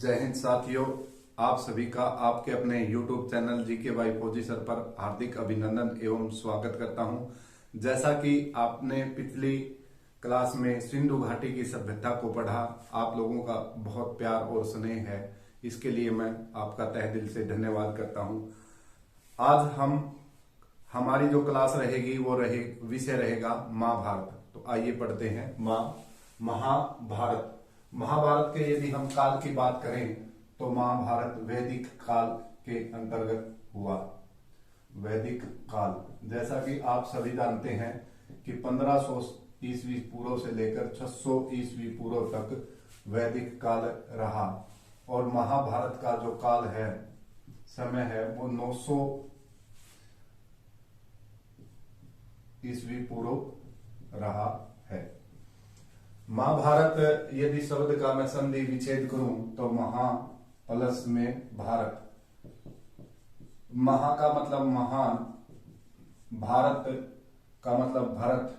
जय हिंद साथियों, आप सभी का आपके अपने YouTube चैनल जीके बाई फौजी सर पर हार्दिक अभिनंदन एवं स्वागत करता हूं। जैसा कि आपने पिछली क्लास में सिंधु घाटी की सभ्यता को पढ़ा, आप लोगों का बहुत प्यार और स्नेह है, इसके लिए मैं आपका तहे दिल से धन्यवाद करता हूं। आज हमारी जो क्लास रहेगी वो विषय रहेगा महाभारत। तो आइए पढ़ते हैं महाभारत। महाभारत के यदि हम काल की बात करें तो महाभारत वैदिक काल के अंतर्गत हुआ। वैदिक काल, जैसा कि आप सभी जानते हैं कि 1500 ईस्वी पूर्व से लेकर 600 ईस्वी पूर्व तक वैदिक काल रहा और महाभारत का जो काल है, समय है, वो 900 ईस्वी पूर्व रहा है। महाभारत यदि शब्द का मैं संधि विच्छेद करूं तो महा प्लस में भारत। महा का मतलब महान, भारत का मतलब भरत।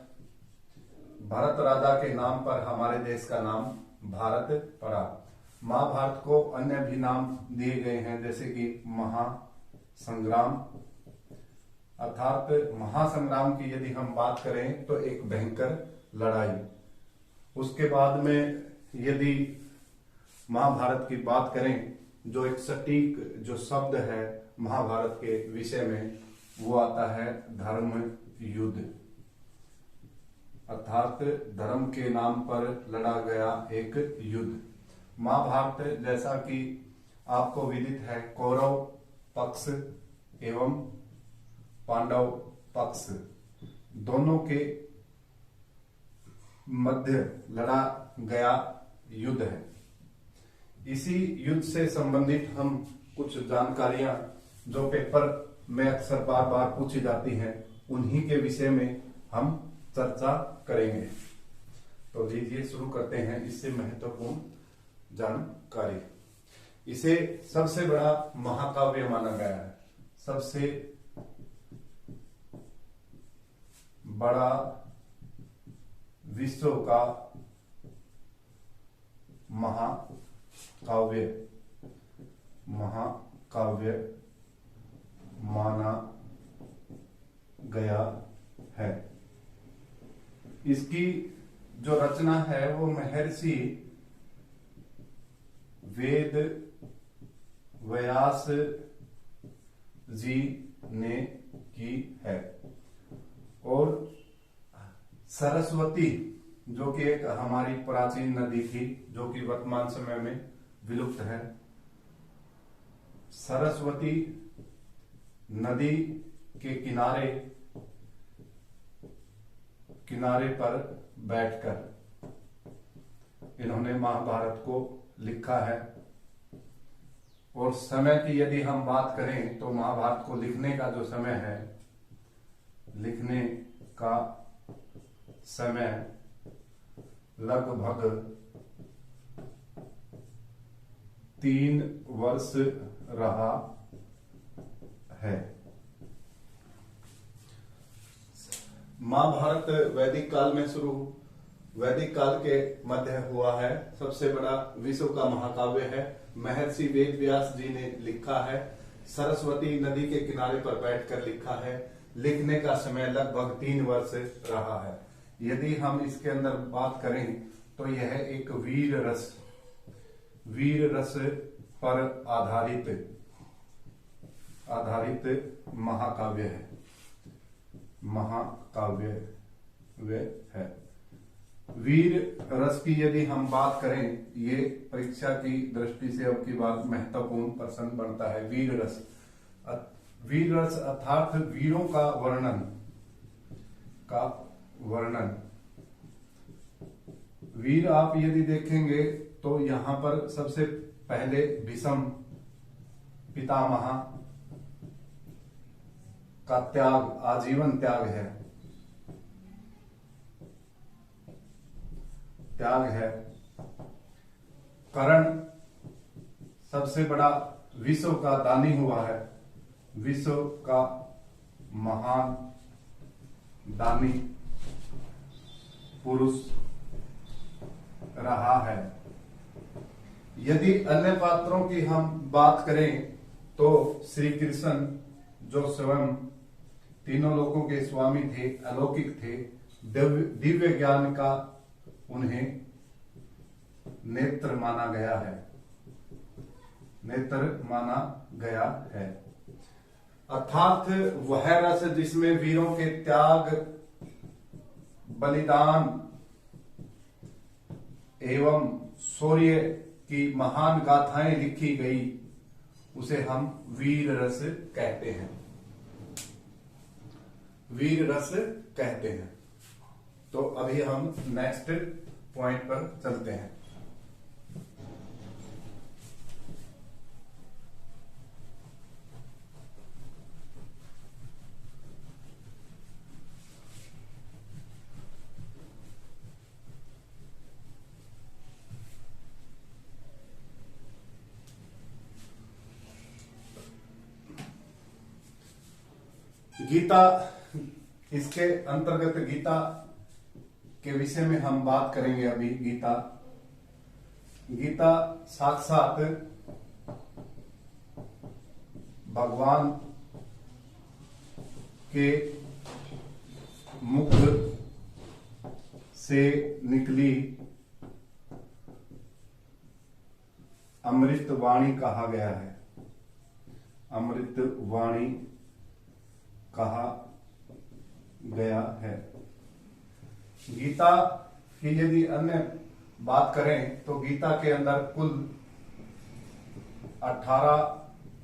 भरत राजा के नाम पर हमारे देश का नाम भारत पड़ा। महाभारत को अन्य भी नाम दिए गए हैं, जैसे कि महासंग्राम, अर्थात महासंग्राम की यदि हम बात करें तो एक भयंकर लड़ाई। उसके बाद में यदि महाभारत की बात करें, जो एक सटीक जो शब्द है महाभारत के विषय में, वो आता है धर्म युद्ध, अर्थात धर्म के नाम पर लड़ा गया एक युद्ध। महाभारत, जैसा कि आपको विदित है, कौरव पक्ष एवं पांडव पक्ष दोनों के मध्य लड़ा गया युद्ध है। इसी युद्ध से संबंधित हम कुछ जानकारियां जो पेपर में अक्सर बार बार पूछी जाती हैं, उन्हीं के विषय में हम चर्चा करेंगे। तो लीजिए शुरू करते हैं इससे महत्वपूर्ण जानकारी। इसे सबसे बड़ा महाकाव्य माना गया है। सबसे बड़ा विश्व का महाकाव्य माना गया है। इसकी जो रचना है वो महर्षि वेद व्यास जी ने की है और सरस्वती, जो कि एक हमारी प्राचीन नदी थी, जो कि वर्तमान समय में विलुप्त है, सरस्वती नदी के किनारे पर बैठकर इन्होंने महाभारत को लिखा है। और समय की यदि हम बात करें तो महाभारत को लिखने का जो समय है, लिखने का समय लगभग 3 वर्ष रहा है। महाभारत वैदिक काल में वैदिक काल के मध्य हुआ है। सबसे बड़ा विश्व का महाकाव्य है। महर्षि वेद व्यास जी ने लिखा है। सरस्वती नदी के किनारे पर बैठकर लिखा है। लिखने का समय लगभग 3 वर्ष रहा है। यदि हम इसके अंदर बात करें तो यह एक वीर रस पर आधारित महाकाव्य है। वीर रस की यदि हम बात करें, ये परीक्षा की दृष्टि से अब की बात महत्वपूर्ण प्रश्न बनता है। वीर रस अर्थात वीरों का वर्णन। वीर आप यदि देखेंगे तो यहां पर सबसे पहले भीष्म पितामह का त्याग, आजीवन त्याग है। कर्ण सबसे बड़ा विश्व का दानी हुआ है। विश्व का महान दानी पुरुष रहा है। यदि अन्य पात्रों की हम बात करें तो श्री कृष्ण जो स्वयं तीनों लोकों के स्वामी थे, अलौकिक थे, दिव्य ज्ञान का उन्हें नेत्र माना गया है, नेत्र माना गया है। अर्थात वह रस जिसमें वीरों के त्याग, बलिदान एवं शौर्य की महान गाथाएं लिखी गई, उसे हम वीर रस कहते हैं, वीर रस कहते हैं। तो अभी हम नेक्स्ट पॉइंट पर चलते हैं। गीता, इसके अंतर्गत गीता के विषय में हम बात करेंगे अभी। गीता साक्षात भगवान के मुख से निकली अमृत वाणी कहा गया है, अमृत वाणी कहा गया है। गीता की यदि अन्य बात करें तो गीता के अंदर कुल 18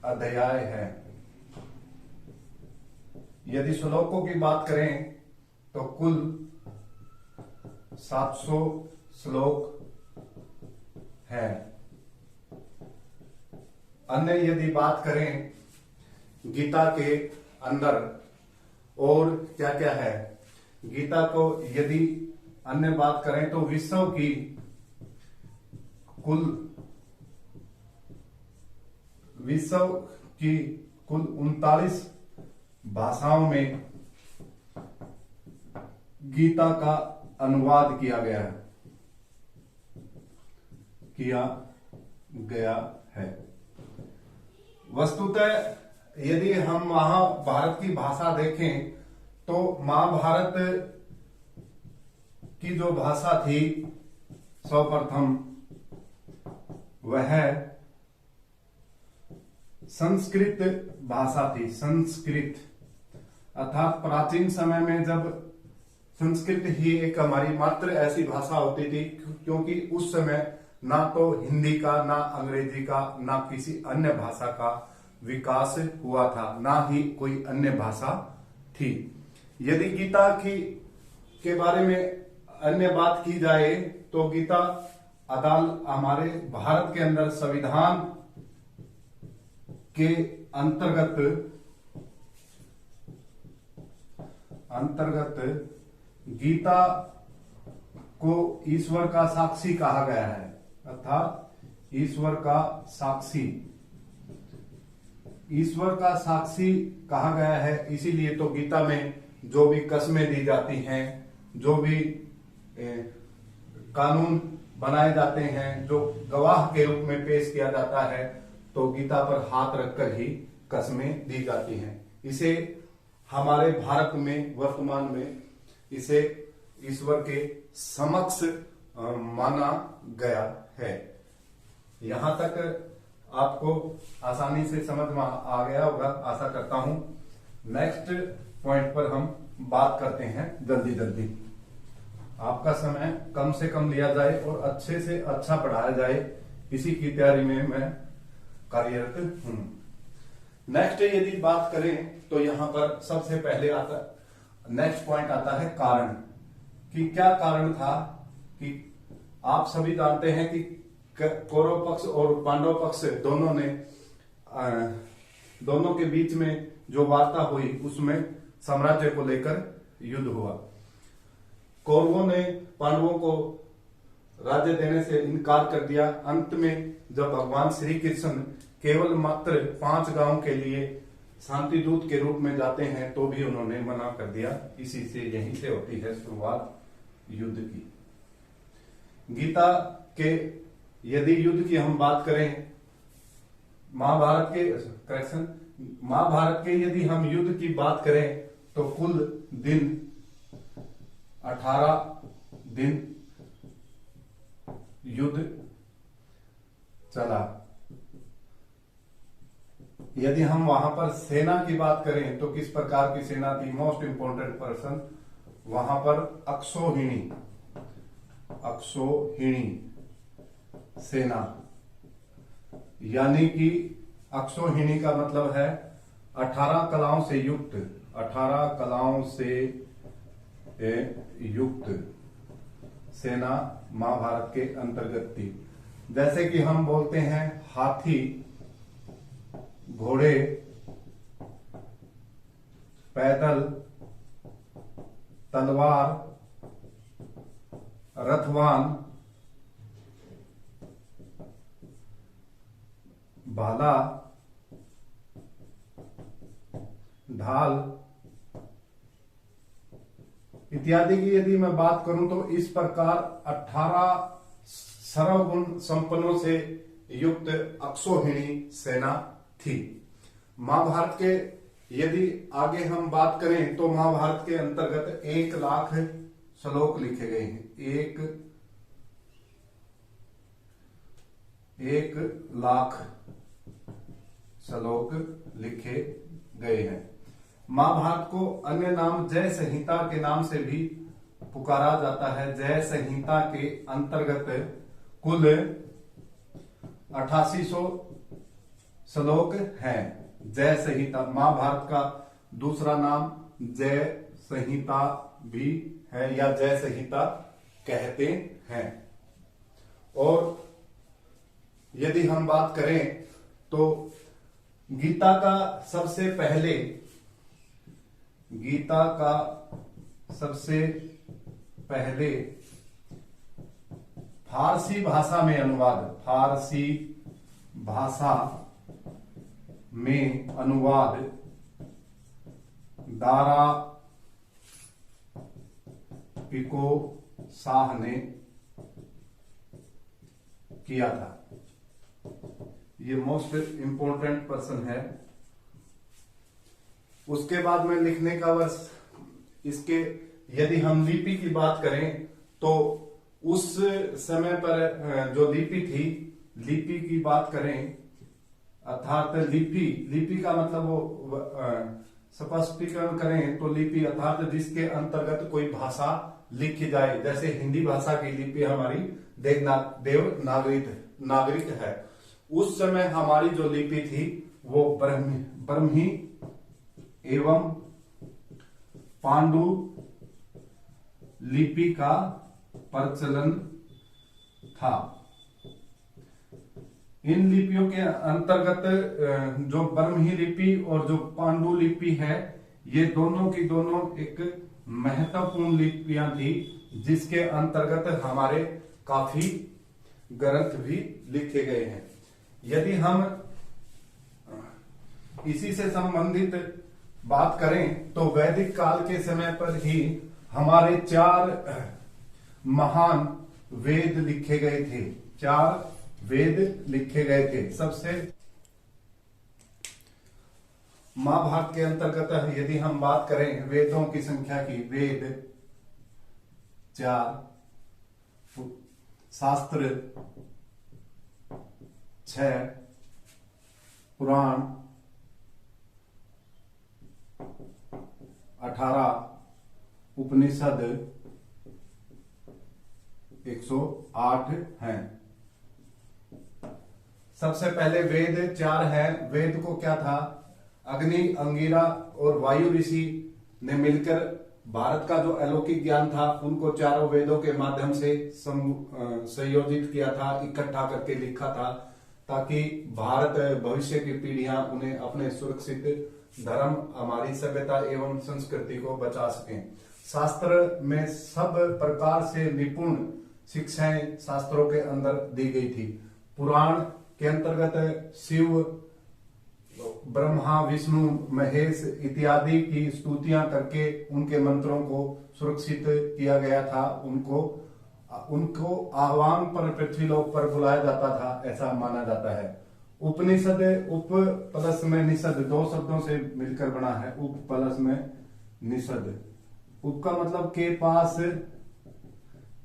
अध्याय है। यदि श्लोकों की बात करें तो कुल 700 श्लोक है। अन्य यदि बात करें गीता के अंदर और क्या क्या है, गीता को यदि अन्य बात करें तो विश्व की कुल 39 भाषाओं में गीता का अनुवाद किया गया है। वस्तुतः यदि हम महाभारत की भाषा देखें तो महाभारत की जो भाषा थी सर्वप्रथम वह संस्कृत भाषा थी। संस्कृत अर्थात प्राचीन समय में जब संस्कृत ही एक हमारी मात्र ऐसी भाषा होती थी, क्योंकि उस समय ना तो हिंदी का, ना अंग्रेजी का, ना किसी अन्य भाषा का विकास हुआ था, ना ही कोई अन्य भाषा थी। यदि गीता के बारे में अन्य बात की जाए तो गीता हमारे भारत के अंदर संविधान के अंतर्गत गीता को ईश्वर का साक्षी कहा गया है, अर्थात ईश्वर का साक्षी कहा गया है। इसीलिए तो गीता में जो भी कस्में दी जाती हैं, जो भी कानून बनाए जाते हैं, जो गवाह के रूप में पेश किया जाता है, तो गीता पर हाथ रखकर ही कस्में दी जाती हैं। इसे हमारे भारत में वर्तमान में इसे ईश्वर के समक्ष माना गया है। यहां तक आपको आसानी से समझ में आ गया होगा, आशा करता हूं। नेक्स्ट पॉइंट पर हम बात करते हैं जल्दी। आपका समय कम से कम लिया जाए और अच्छे से अच्छा पढ़ाया जाए, इसी की तैयारी में मैं कार्यरत हूं। नेक्स्ट यदि बात करें तो यहां पर सबसे पहले नेक्स्ट पॉइंट आता है कारण, कि क्या कारण था। कि आप सभी जानते हैं कि कौरव पक्ष और पांडव पक्ष दोनों के बीच में जो वार्ता हुई उसमें साम्राज्य को लेकर युद्ध हुआ। कौरवों ने पांडवों को राज्य देने से इनकार कर दिया। अंत में जब भगवान श्री कृष्ण केवल मात्र 5 गांव के लिए शांति दूत के रूप में जाते हैं तो भी उन्होंने मना कर दिया। इसी से यहीं से होती है शुरुआत युद्ध की। गीता के यदि युद्ध की हम बात करें, महाभारत के यदि हम युद्ध की बात करें तो कुल दिन 18 दिन युद्ध चला। यदि हम वहां पर सेना की बात करें तो किस प्रकार की सेना थी, मोस्ट इंपोर्टेंट पर्सन, वहां पर अक्षौहिणी सेना, यानी कि अक्षौहिणी का मतलब है 18 कलाओं से युक्त, 18 कलाओं से युक्त सेना महाभारत के अंतर्गत थी। जैसे कि हम बोलते हैं हाथी, घोड़े, पैदल, तलवार, रथवान, भाला, ढाल इत्यादि की यदि मैं बात करूं तो इस प्रकार 18 सर्वगुण संपन्नों से युक्त अक्षौहिणी सेना थी। महाभारत के यदि आगे हम बात करें तो महाभारत के अंतर्गत 1 लाख श्लोक लिखे गए हैं। 1 लाख श्लोक लिखे गए हैं। महाभारत को अन्य नाम जय संहिता के नाम से भी पुकारा जाता है। जय संहिता के अंतर्गत कुल 8800 श्लोक हैं। जय संहिता महाभारत का दूसरा नाम जय संहिता भी है या जय संहिता कहते हैं। और यदि हम बात करें तो गीता का सबसे पहले फारसी भाषा में अनुवाद दारा पिको शाह ने किया था। ये मोस्ट इंपोर्टेंट पर्सन है। उसके बाद में लिखने का वर्ष, इसके यदि हम लिपि की बात करें तो उस समय पर जो लिपि थी, लिपि की बात करें अर्थात लिपि का मतलब वो स्पष्टीकरण करें तो लिपि अर्थात जिसके अंतर्गत कोई भाषा लिखी जाए। जैसे हिंदी भाषा की लिपि हमारी देवनागरिक है। उस समय हमारी जो लिपि थी वो ब्रह्मी एवं पांडु लिपि का प्रचलन था। इन लिपियों के अंतर्गत जो ब्रह्मी लिपि और जो पांडु लिपि है, ये दोनों की दोनों एक महत्वपूर्ण लिपियां थी, जिसके अंतर्गत हमारे काफी ग्रंथ भी लिखे गए हैं। यदि हम इसी से संबंधित बात करें तो वैदिक काल के समय पर ही हमारे 4 महान वेद लिखे गए थे। 4 वेद लिखे गए थे। सबसे महाभारत के अंतर्गत यदि हम बात करें वेदों की संख्या की, वेद 4, शास्त्र 6, पुराण 18, उपनिषद 108 हैं। सबसे पहले वेद 4 है। वेद को क्या था, अग्नि, अंगिरा और वायु ऋषि ने मिलकर भारत का जो अलौकिक ज्ञान था उनको चारों वेदों के माध्यम से संयोजित किया था, इकट्ठा करके लिखा था, ताकि भारत भविष्य की पीढ़ियां उन्हें अपने सुरक्षित धर्म, हमारी सभ्यता एवं संस्कृति को बचा सकें। शास्त्र में सब प्रकार से निपुण शिक्षाएं शास्त्रों के अंदर दी गई थी। पुराण के अंतर्गत शिव, ब्रह्मा, विष्णु, महेश इत्यादि की स्तुतियां करके उनके मंत्रों को सुरक्षित किया गया था, उनको उनको आह्वान पर पृथ्वीलोक पर बुलाया जाता था, ऐसा माना जाता है। उपनिषद, उप प्लस में निषद, दो शब्दों से मिलकर बना है। उप प्लस में निषद। उप का मतलब के पास,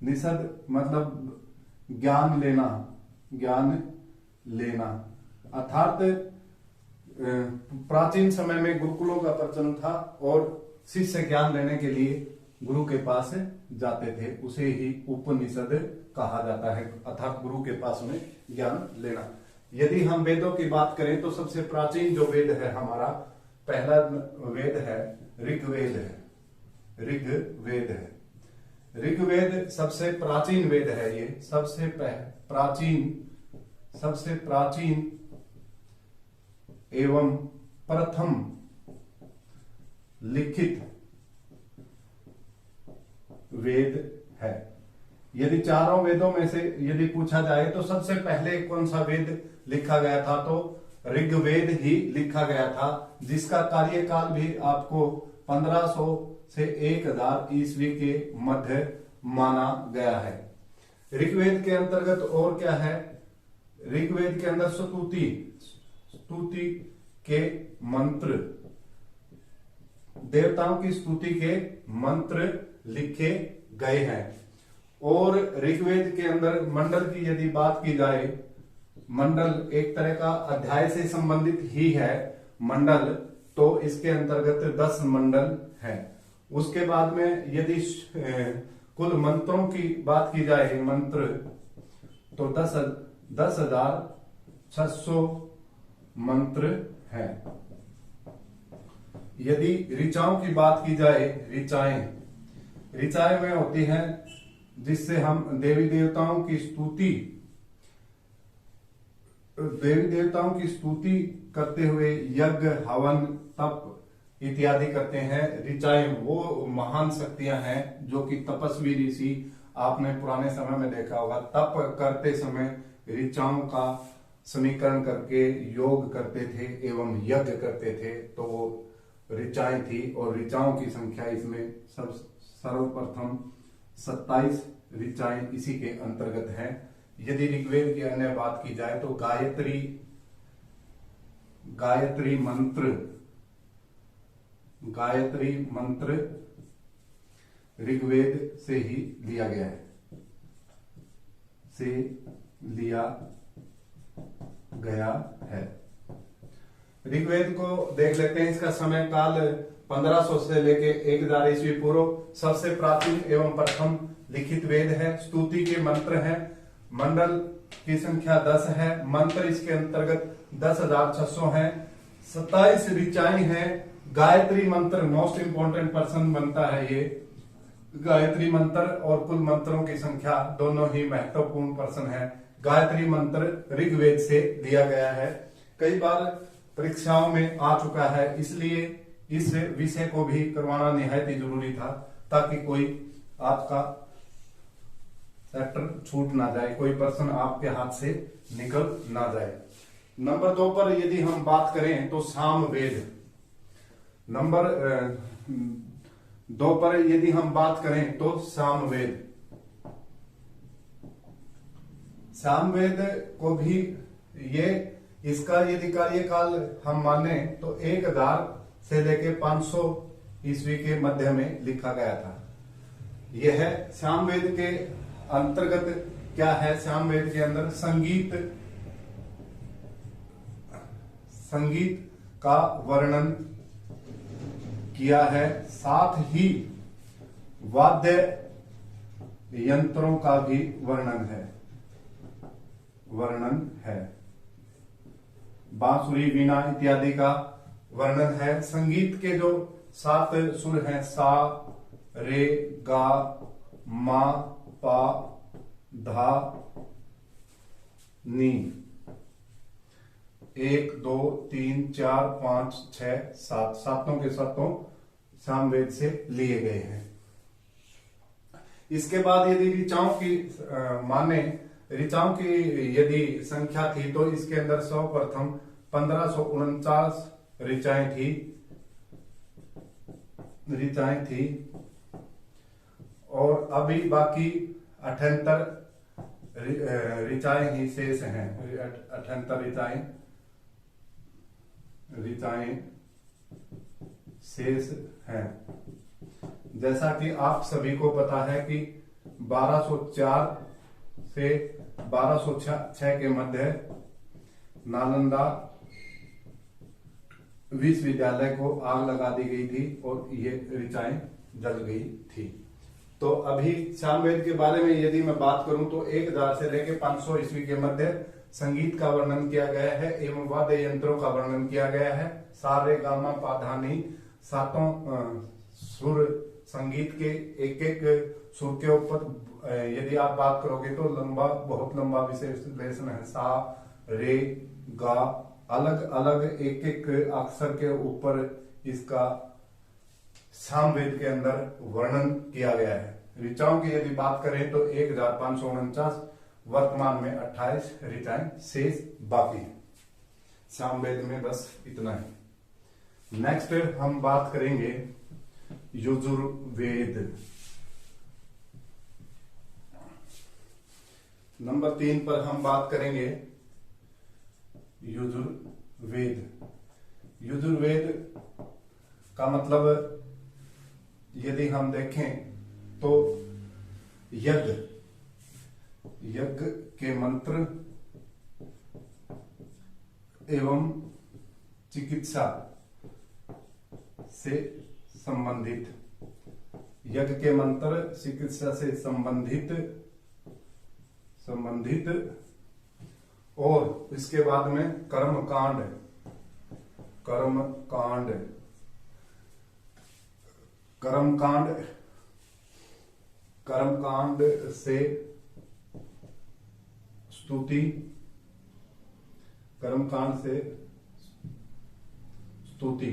निषद मतलब ज्ञान लेना, ज्ञान लेना। अर्थात प्राचीन समय में गुरुकुलों का प्रचलन था और शिष्य ज्ञान लेने के लिए गुरु के पास जाते थे, उसे ही उपनिषद कहा जाता है, अर्थात गुरु के पास में ज्ञान लेना। यदि हम वेदों की बात करें तो सबसे प्राचीन जो वेद है हमारा, पहला वेद है ऋग्वेद है। ऋग्वेद है। ऋग्वेद सबसे प्राचीन वेद है। ये सबसे प्राचीन एवं प्रथम लिखित वेद है। यदि चारों वेदों में से यदि पूछा जाए तो सबसे पहले कौन सा वेद लिखा गया था, तो ऋग्वेद ही लिखा गया था, जिसका कार्यकाल भी आपको 1500 से 1000 ईस्वी के मध्य माना गया है। ऋग्वेद के अंतर्गत और क्या है, ऋग्वेद के अंदर स्तुति के मंत्र, देवताओं की स्तुति के मंत्र लिखे गए हैं। और ऋग्वेद के अंदर मंडल की यदि बात की जाए, मंडल एक तरह का अध्याय से संबंधित ही है मंडल, तो इसके अंतर्गत 10 मंडल हैं। उसके बाद में यदि कुल मंत्रों की बात की जाए, मंत्र, तो 10,600 मंत्र हैं। यदि ऋचाओं की बात की जाए, ऋचाएं में होती हैं जिससे हम देवी देवताओं की स्तुति करते हुए यज्ञ, हवन, तप इत्यादि करते हैं। ऋचाएं वो महान शक्तियां हैं जो कि तपस्वी ऋषि, आपने पुराने समय में देखा होगा, तप करते समय ऋचाओं का समीकरण करके योग करते थे एवं यज्ञ करते थे, तो वो ऋचाएं थी। और ऋचाओं की संख्या इसमें सर्वप्रथम 27 ऋचाएं इसी के अंतर्गत हैं। यदि ऋग्वेद की अन्य बात की जाए तो गायत्री मंत्र ऋग्वेद से ही लिया गया है। ऋग्वेद को देख लेते हैं। इसका समय काल 1500 से लेके 1000 ईस्वी पूर्व सबसे प्राचीन एवं प्रथम लिखित वेद है। स्तुति के मंत्र हैं। मंडल की संख्या 10 है। मंत्र इसके अंतर्गत 10,600 हैं। 27 ऋचाएं हैं। गायत्री मंत्र मोस्ट इंपोर्टेंट पर्सन बनता है ये। गायत्री मंत्र और कुल मंत्रों की संख्या दोनों ही महत्वपूर्ण पर्सन है। गायत्री मंत्र ऋग्वेद से लिया गया है। कई बार परीक्षाओं में आ चुका है, इसलिए इस विषय को भी करवाना निहायत ही जरूरी था, ताकि कोई आपका चैप्टर छूट ना जाए, कोई पर्सन आपके हाथ से निकल ना जाए। नंबर 2 पर यदि हम बात करें तो सामवेद। नंबर 2 पर यदि हम बात करें तो सामवेद। सामवेद को भी इसका यदि कार्यकाल हम माने तो 1000 से लेके 500 ईस्वी के मध्य में लिखा गया था। यह है सामवेद के अंतर्गत क्या है। सामवेद के अंदर संगीत का वर्णन किया है, साथ ही वाद्य यंत्रों का भी वर्णन है। बांसुरी, वीणा इत्यादि का वर्णन है। संगीत के जो 7 सुर हैं, सा, रे, गा, मा, पा, धा, नी, 1 2 3 4 5 6 7 सातों के सातों सामवेद से लिए गए हैं। इसके बाद यदि ऋचाओं की माने, ऋचाओं की यदि संख्या थी तो इसके अंदर सर्वप्रथम 1549 ऋचाएं थी और अभी बाकी 78 ऋचाएं ही शेष हैं। 78 ऋचाएं शेष हैं। जैसा कि आप सभी को पता है कि 1204 से 1206 के मध्य नालंदा विश्वविद्यालय को आग लगा दी गई थी और ये ऋचाएं जल गई थी। तो अभी सामवेद के बारे में यदि मैं बात करूं तो 1000 से लेकर 500 ईस्वी के मध्य संगीत का वर्णन किया गया है एवं वाद्य यंत्रों का वर्णन किया गया है। सा रे गा मा पा धा नी सातों सुर संगीत के एक एक सुर के ऊपर यदि आप बात करोगे तो बहुत लंबा विश्लेषण है। सा रे गा अलग अलग एक एक अक्षर के ऊपर इसका सामवेद के अंदर वर्णन किया गया है। ऋचाओं की यदि बात करें तो 1549, वर्तमान में 28 ऋचाएं शेष बाकी है। सामवेद में बस इतना ही। नेक्स्ट हम बात करेंगे यजुर्वेद। नंबर 3 पर हम बात करेंगे यजुर्वेद। यजुर्वेद का मतलब यदि हम देखें तो यज्ञ के मंत्र एवं चिकित्सा से संबंधित, यज्ञ के मंत्र चिकित्सा से संबंधित और इसके बाद में कर्मकांड से स्तुति,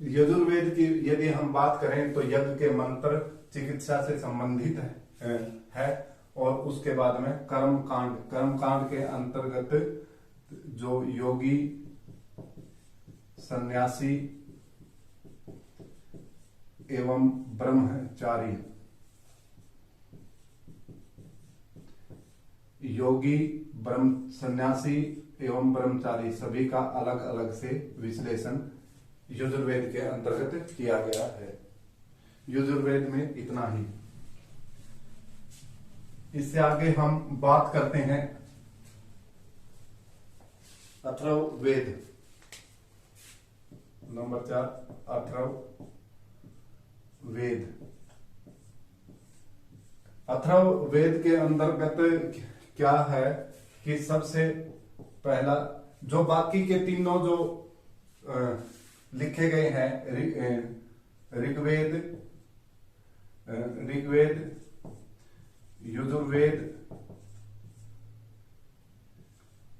यजुर्वेद की यदि हम बात करें तो यज्ञ के मंत्र चिकित्सा से संबंधित है और उसके बाद में कर्मकांड के अंतर्गत जो योगी, सन्यासी एवं ब्रह्मचारी, सन्यासी एवं ब्रह्मचारी सभी का अलग अलग से विश्लेषण यजुर्वेद के अंतर्गत किया गया है। यजुर्वेद में इतना ही। इससे आगे हम बात करते हैं अथर्ववेद। नंबर 4 अथर्ववेद। अथर्ववेद के अंतर्गत क्या है कि सबसे पहला जो बाकी के तीनों जो लिखे गए हैं ऋग्वेद,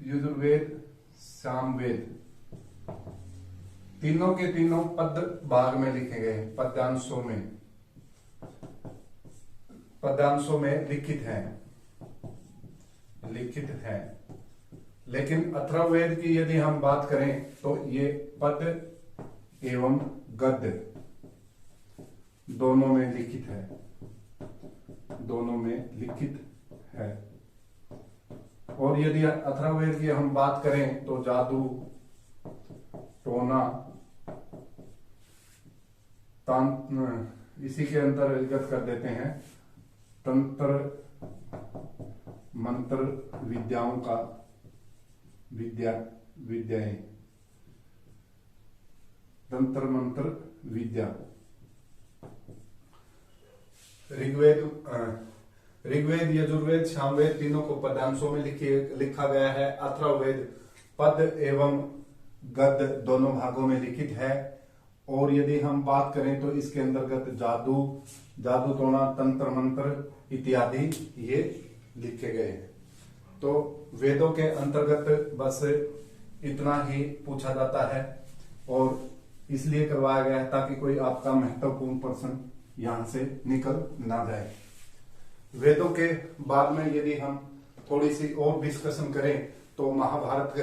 यजुर्वेद, सामवेद, तीनों के तीनों पद भाग में लिखे गए हैं, पद्यांशों में लिखित हैं। लेकिन अथर्ववेद की यदि हम बात करें तो ये पद एवं गद्य दोनों में लिखित है। और यदि अथर्ववेद की हम बात करें तो जादू, टोना, इसी के अंतर्गत कर देते हैं तंत्र मंत्र विद्याओं का विद्याएं, तंत्र मंत्र विद्या। ऋग्वेद, यजुर्वेद, सामवेद तीनों को पदांशों में लिखा गया है। अथर्ववेद पद एवं गद्य दोनों भागों में लिखित है। और यदि हम बात करें तो इसके अंतर्गत जादू, टोना, तंत्र मंत्र इत्यादि ये लिखे गए हैं। तो वेदों के अंतर्गत बस इतना ही पूछा जाता है और इसलिए करवाया गया है ताकि कोई आपका महत्वपूर्ण प्रश्न यहां से निकल ना जाए। वेदों के बाद में यदि हम थोड़ी सी और डिस्कशन करें तो महाभारत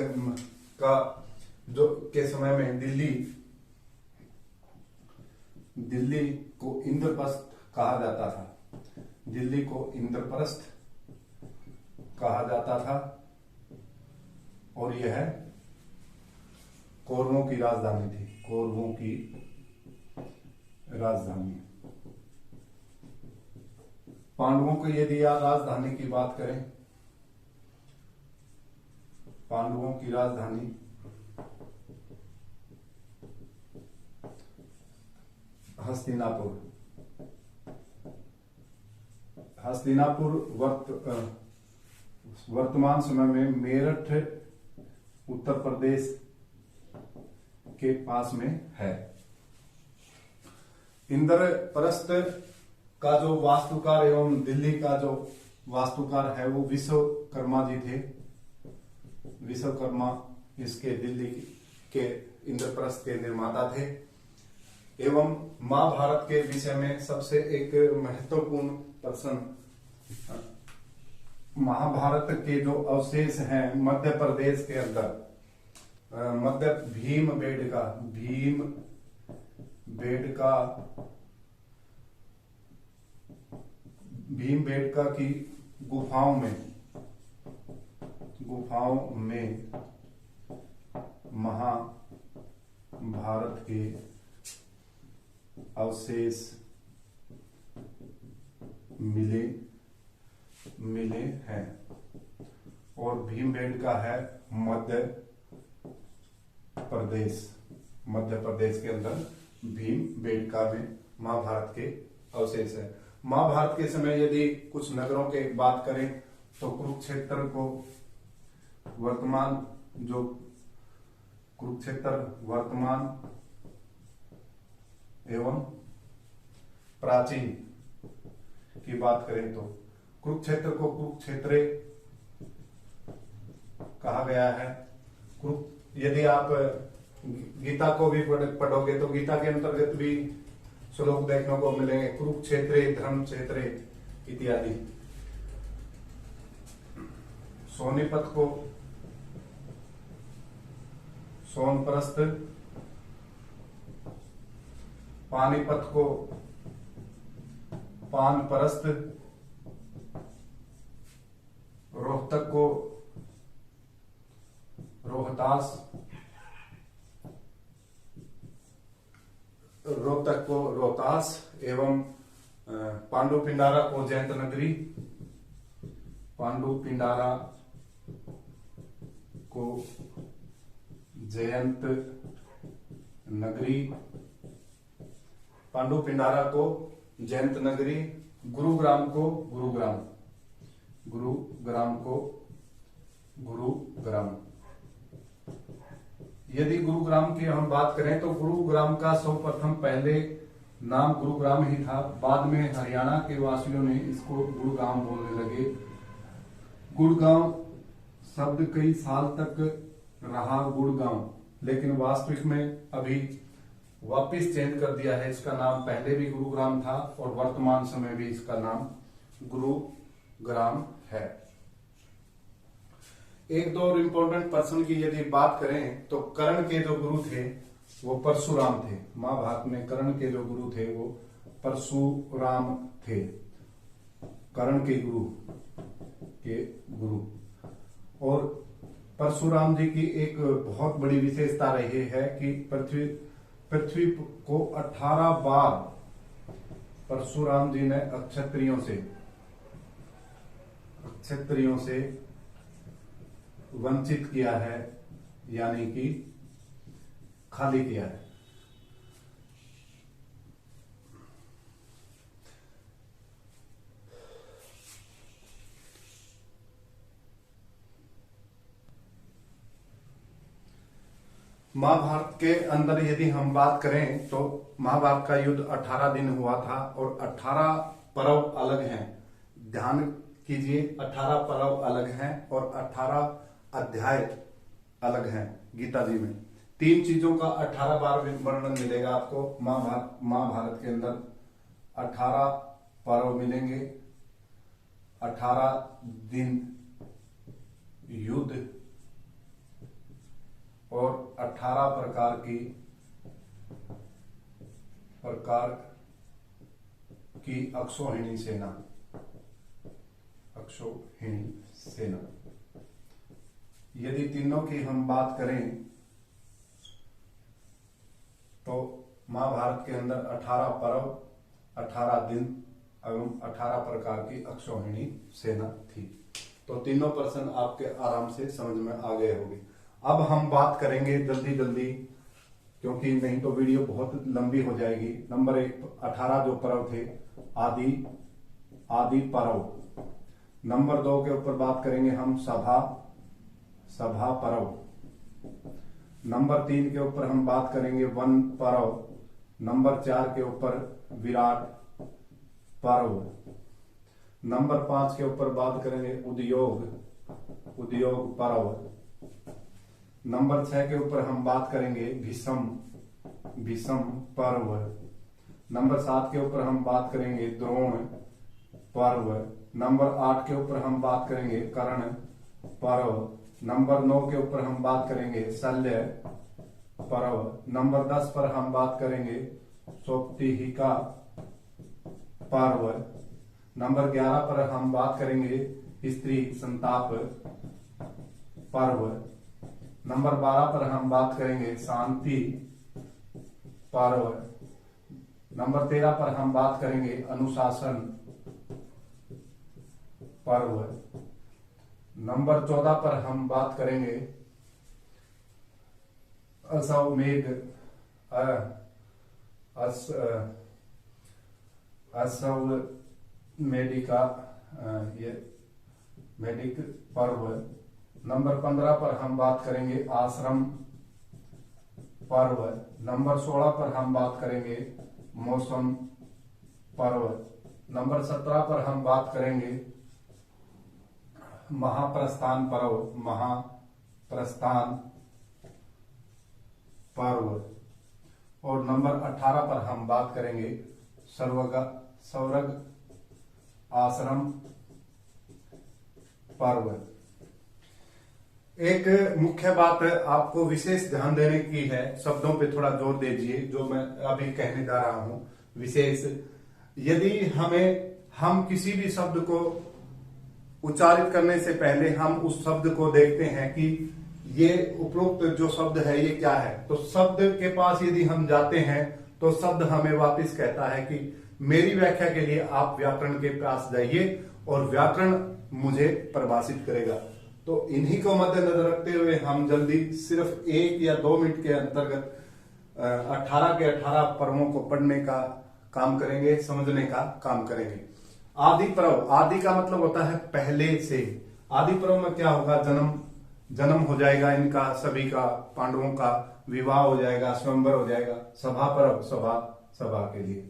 का जो के समय में दिल्ली को इंद्रप्रस्थ कहा जाता था। दिल्ली को इंद्रप्रस्थ कहा जाता था और यह कौरवों की राजधानी थी। कौरवों की राजधानी। पांडवों की यदि राजधानी की बात करें, पांडवों की राजधानी हस्तिनापुर। हस्तिनापुर वर्तमान समय में मेरठ उत्तर प्रदेश के पास में है। इंद्रप्रस्थ का जो वास्तुकार एवं दिल्ली का जो वास्तुकार है वो विश्वकर्मा जी थे। विश्वकर्मा इसके दिल्ली के इंद्रप्रस्थ के निर्माता थे। एवं महाभारत के विषय में सबसे एक महत्वपूर्ण प्रश्न, महाभारत के जो अवशेष हैं मध्य प्रदेश के अंदर, मध्य भीमबेटका की गुफाओं में महाभारत के अवशेष मिले हैं। और भीमबेटका है मध्य प्रदेश के अंदर भीमबेटका में महाभारत के अवशेष है। महाभारत के समय यदि कुछ नगरों की बात करें तो कुरुक्षेत्र वर्तमान एवं प्राचीन की बात करें तो कुरुक्षेत्र को कुरुक्षेत्रे कहा गया है। यदि आप गीता को भी पढ़ोगे तो गीता के अंतर्गत भी श्लोक देखने को मिलेंगे, कुरुक्षेत्रे धर्म क्षेत्रे इत्यादि। सोनीपत को सोनप्रस्थ, पानीपत को पानप्रस्थ, रोहतक को रोहतास एवं पांडुपिंडारा को जयंत नगरी, पांडुपिंडारा को जयंत नगरी, गुरुग्राम को गुरुग्राम। यदि गुरुग्राम की हम बात करें तो गुरुग्राम का सर्वप्रथम पहले नाम गुरुग्राम ही था, बाद में हरियाणा के वासियों ने इसको गुड़गांव बोलने लगे। गुड़गांव शब्द कई साल तक रहा गुड़गांव, लेकिन वास्तविक में अभी वापिस चेंज कर दिया है। इसका नाम पहले भी गुरुग्राम था और वर्तमान समय भी इसका नाम गुरुग्राम है। एक दो और इम्पोर्टेंट पर्सन की यदि बात करें तो कर्ण के जो गुरु थे वो परशुराम थे। महाभारत में कर्ण के जो गुरु थे वो परशुराम थे। कर्ण के गुरु और परशुराम जी की एक बहुत बड़ी विशेषता रही है कि पृथ्वी को 18 बार परशुराम जी ने क्षत्रियों से वंचित किया है, यानी कि खाली किया है। महाभारत के अंदर यदि हम बात करें तो महाभारत का युद्ध 18 दिन हुआ था और 18 पर्व अलग हैं। ध्यान कीजिए, 18 पर्व अलग हैं और 18 अध्याय अलग हैं। गीता जी में 3 चीजों का 18 बार वर्णन मिलेगा आपको। महाभारत के अंदर 18 पर्व मिलेंगे, 18 दिन युद्ध और 18 की अक्षौहिणी सेना, अक्षौहिणी सेना। यदि तीनों की हम बात करें तो महाभारत के अंदर 18 पर्व, 18 दिन एवं 18 प्रकार की अक्षौहिणी सेना थी। तो तीनों प्रश्न आपके आराम से समझ में आ गए होंगे। अब हम बात करेंगे जल्दी जल्दी, क्योंकि नहीं तो वीडियो बहुत लंबी हो जाएगी। नंबर 1, 18 जो पर्व थे आदि पर्व। नंबर 2 के ऊपर बात करेंगे हम सभा पर्व। नंबर 3 के ऊपर हम बात करेंगे वन पर्व। नंबर 4 के ऊपर विराट पर्व। नंबर 5 के ऊपर बात करेंगे उद्योग पर्व। नंबर 6 के ऊपर हम बात करेंगे भीषम पर्व। नंबर 7 के ऊपर हम बात करेंगे द्रोण पर्व। नंबर 8 के ऊपर हम बात करेंगे कर्ण पर्व। नंबर 9 के ऊपर हम बात करेंगे शल्य पर्व। नंबर 10 पर हम बात करेंगे सौप्तिहिका पर्व। नंबर 11 पर हम बात करेंगे स्त्री संताप पर्व। नंबर 12 पर हम बात करेंगे शांति पर्व। नंबर 13 पर हम बात करेंगे अनुशासन पर्व। नंबर 14 पर हम बात करेंगे अश्वमेध मेडिक पर्व। नंबर 15 पर हम बात करेंगे आश्रम पर्व। नंबर 16 पर हम बात करेंगे मौसम पर्व। नंबर 17 पर हम बात करेंगे महाप्रस्थान पर्व। और नंबर 18 पर हम बात करेंगे स्वर्ग आश्रम पर्व। एक मुख्य बात आपको विशेष ध्यान देने की है, शब्दों पे थोड़ा जोर दीजिए जो मैं अभी कहने जा रहा हूं। विशेष, यदि हम किसी भी शब्द को उच्चारित करने से पहले हम उस शब्द को देखते हैं कि ये उपरोक्त जो शब्द है ये क्या है, तो शब्द के पास यदि हम जाते हैं तो शब्द हमें वापस कहता है कि मेरी व्याख्या के लिए आप व्याकरण के पास जाइए और व्याकरण मुझे परिभाषित करेगा। तो इन्हीं को मद्देनजर रखते हुए हम जल्दी सिर्फ 1 या 2 मिनट के अंतर्गत 18 के 18 पर्वों को पढ़ने का काम करेंगे, समझने का काम करेंगे। आदि पर्व, आदि का मतलब होता है पहले से। आदि पर्व में क्या होगा, जन्म हो जाएगा इनका, सभी का, पांडवों का विवाह हो जाएगा, स्वयंवर हो जाएगा। सभा पर्व, सभा के लिए।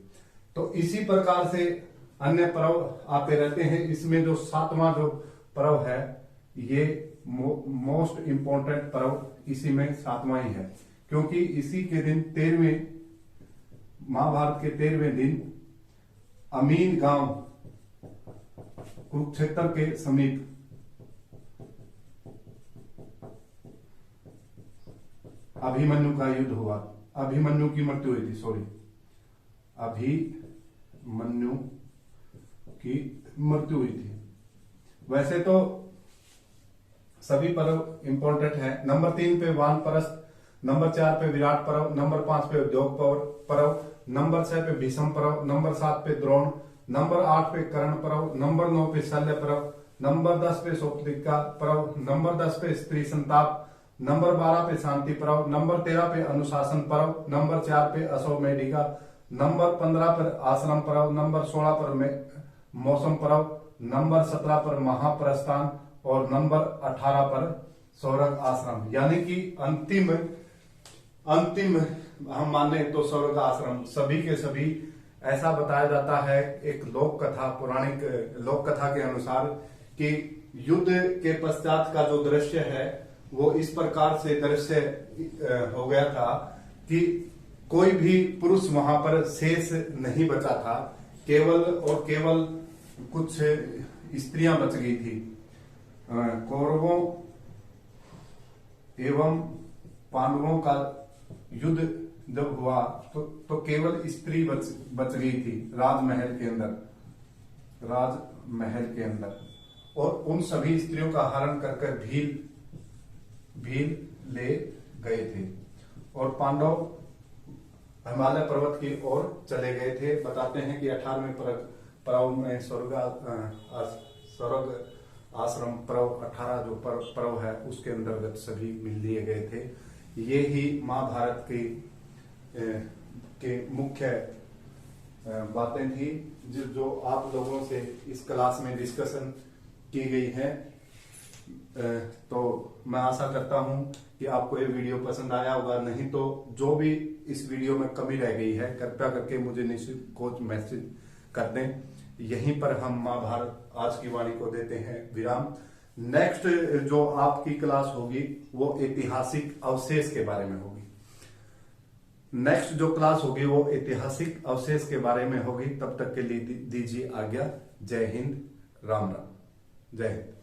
तो इसी प्रकार से अन्य पर्व आते रहते हैं। इसमें जो 7वां जो पर्व है ये मोस्ट इंपॉर्टेंट पर्व इसी में 7वां ही है, क्योंकि इसी के दिन 13वें, महाभारत के 13वें दिन अमीन गांव कुरुक्षेत्र के समीप अभिमन्यु का युद्ध हुआ। अभिमन्यु की मृत्यु हुई थी, अभिमन्यु की मृत्यु हुई थी। वैसे तो सभी पर्व इंपॉर्टेंट है। नंबर 3 पे वानप्रस्थ, नंबर 4 पे विराट पर्व, नंबर 5 पे उद्योग पर्व, नंबर 6 पे भीषम पर्व, नंबर 7 पे द्रोण, नंबर 8 पे कर्ण पर्व, नंबर 9 पे शल्य पर्व, नंबर 10 पे सौप्तिका पर्व, नंबर 10 पे स्त्री संताप, नंबर 12 पे शांति पर्व, नंबर 13 पे अनुशासन पर्व, नंबर 4 पे अश्वमेधिका, नंबर 15 पर आश्रम पर्व, नंबर 16 पर मौसम पर्व, नंबर 17 पर महाप्रस्थान और नंबर 18 पर स्वर्ग आश्रम। यानी कि अंतिम हम माने तो स्वर्ग आश्रम सभी के सभी। ऐसा बताया जाता है एक लोक कथा, पौराणिक लोक कथा के अनुसार कि युद्ध के पश्चात का जो दृश्य है वो इस प्रकार से दृश्य हो गया था कि कोई भी पुरुष वहां पर शेष नहीं बचा था, केवल और केवल कुछ स्त्रियां बच गई थी। कौरवों एवं पांडवों का युद्ध जब हुआ तो केवल स्त्री बच गई थी राजमहल के अंदर, और उन सभी स्त्रियों का हरण कर भील ले गए थे, और पांडव हिमालय पर्वत की ओर चले गए थे। बताते हैं कि 18वें पर्व में स्वर्ग आश्रम पर्व 18 जो पर्व है उसके अंतर्गत सभी मिल लिए गए थे। ये ही महाभारत के मुख्य बातें थी जो आप लोगों से इस क्लास में डिस्कशन की गई है। तो मैं आशा करता हूं कि आपको ये वीडियो पसंद आया होगा। नहीं तो जो भी इस वीडियो में कमी रह गई है कृपया करके मुझे निःसंकोच मैसेज कर दें। यहीं पर हम महाभारत आज की वाणी को देते हैं विराम। नेक्स्ट जो आपकी क्लास होगी वो ऐतिहासिक अवशेष के बारे में होगी। नेक्स्ट जो क्लास होगी वो ऐतिहासिक अवशेष के बारे में होगी। तब तक के लिए दीजिए आज्ञा। जय हिंद, राम राम, जय हिंद।